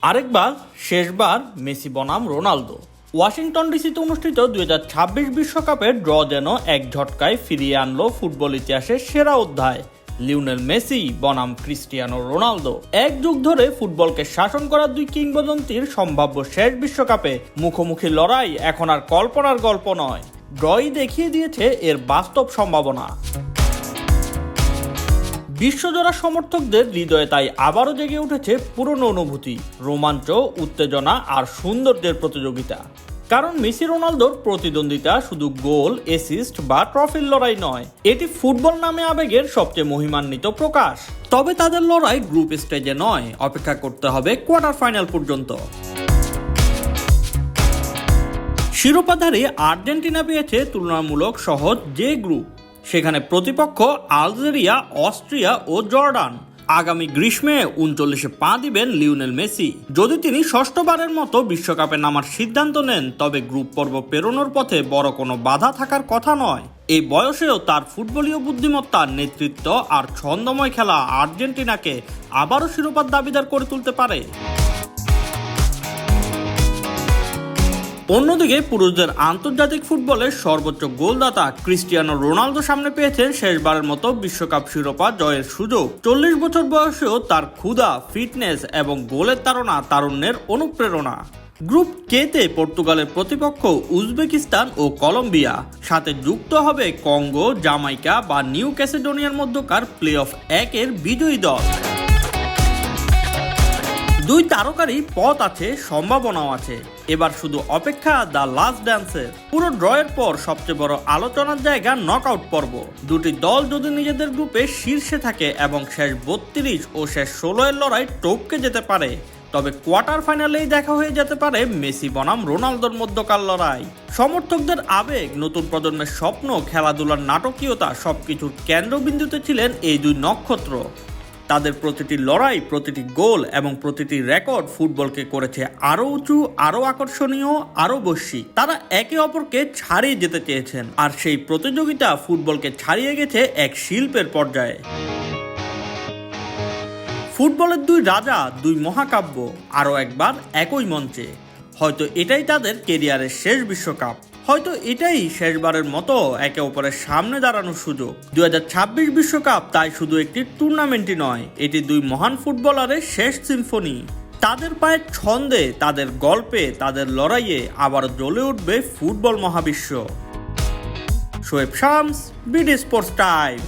আরেকবার শেষবার মেসি বনাম রোনালদো। ওয়াশিংটন ডিসিতে অনুষ্ঠিত 2026 বিশ্বকাপের ড্র যেন এক ঝটকায় ফিরিয়ে আনলো ফুটবল ইতিহাসের সেরা অধ্যায়। লিওনেল মেসি বনাম ক্রিস্টিয়ানো রোনালদো। এক যুগ ধরে ফুটবলকে শাসন করা দুই কিংবদন্তির সম্ভাব্য শেষ বিশ্বকাপে মুখোমুখি লড়াই এখন আর কল্পনার গল্প নয়, ড্রই দেখিয়ে দিয়েছে এর বাস্তব সম্ভাবনা। বিশ্বজোড়া সমর্থকদের হৃদয়ে তাই আবারও জেগে উঠেছে পুরনো অনুভূতি, রোমাঞ্চ, উত্তেজনা আর সৌন্দর্যের প্রতিযোগিতা। কারণ মেসি রোনালদোর প্রতিদ্বন্দ্বিতা শুধু গোল, অ্যাসিস্ট বা ট্রফির লড়াই নয়, এটি ফুটবল নামে আবেগের সবচেয়ে মহিমান্বিত প্রকাশ। তবে তাদের লড়াই গ্রুপ স্টেজে নয়, অপেক্ষা করতে হবে কোয়ার্টার ফাইনাল পর্যন্ত। শিরোপাধারী আর্জেন্টিনা পেয়েছে তুলনামূলক সহজ যে গ্রুপ, সেখানে প্রতিপক্ষ আলজেরিয়া, অস্ট্রিয়া ও জর্ডান। আগামী গ্রীষ্মে 39-এ পা দিবেন লিওনেল মেসি। যদি তিনি ষষ্ঠবারের মতো বিশ্বকাপে নামার সিদ্ধান্ত নেন, তবে গ্রুপ পর্ব পেরোনোর পথে বড় কোনো বাধা থাকার কথা নয়। এই বয়সেও তার ফুটবলীয় বুদ্ধিমত্তা, নেতৃত্ব আর ছন্দময় খেলা আর্জেন্টিনাকে আবারও শিরোপার দাবিদার করে তুলতে পারে। অন্যদিকে পুরুষদের আন্তর্জাতিক ফুটবলের সর্বোচ্চ গোলদাতা ক্রিস্টিয়ানো রোনালদো সামনে পেয়েছেন শেষবারের মতো বিশ্বকাপ শিরোপা জয়ের সুযোগ। 40 বছর বয়সেও তার ক্ষুধা, ফিটনেস এবং গোলের তারুণ্যের অনুপ্রেরণা। গ্রুপ কেতে পর্তুগালের প্রতিপক্ষ উজবেকিস্তান ও কলম্বিয়া, সাথে যুক্ত হবে কঙ্গো, জামাইকা বা নিউ ক্যাসিডোনিয়ার মধ্যকার প্লে অফ 1-এর বিজয়ী দল। দুই তারকারই পথ আছে, সম্ভাবনাও আছে। এবার শুধু অপেক্ষা দ্য লাস্ট ড্যান্সের। পুরো ড্রয়ের পর সবচেয়ে বড় আলোচনার জায়গা নকআউট পর্ব। দুটি দল যদি নিজেদের গ্রুপে শীর্ষে থাকে এবং শেষ 32 ও শেষ 16-এর লড়াই টপকে যেতে পারে, তবে কোয়ার্টার ফাইনালেই দেখা হয়ে যেতে পারে মেসি বনাম রোনালদোর মধ্যকার লড়াই। সমর্থকদের আবেগ, নতুন প্রজন্মের স্বপ্ন, খেলাধুলার নাটকীয়তা সবকিছুর কেন্দ্রবিন্দুতে ছিলেন এই দুই নক্ষত্র। তাদের প্রতিটি লড়াই, প্রতিটি গোল এবং প্রতিটি রেকর্ড ফুটবলকে করেছে আরো উঁচু, আরো আকর্ষণীয়, আরো বৈশ্বিক। তারা একে অপরকে ছাড়িয়ে যেতে চেয়েছেন, আর সেই প্রতিযোগিতা ফুটবলকে ছাড়িয়ে গেছে এক শিল্পের পর্যায়ে। ফুটবলের দুই রাজা, দুই মহাকাব্য আরো একবার একই মঞ্চে। হয়তো এটাই তাদের কেরিয়ারের শেষ বিশ্বকাপ, হয়তো এটাই শেষবারের মতো একে অপরের সামনে দাঁড়ানোর সুযোগ। 2026 বিশ্বকাপ তাই শুধু একটি টুর্নামেন্টই নয়, এটি দুই মহান ফুটবলারের শেষ সিম্ফনি। তাদের পায়ের ছন্দে, তাদের গল্পে, তাদের লড়াইয়ে আবার জ্বলে উঠবে ফুটবল মহাবিশ্ব। Shoaib Shams, BD sports time.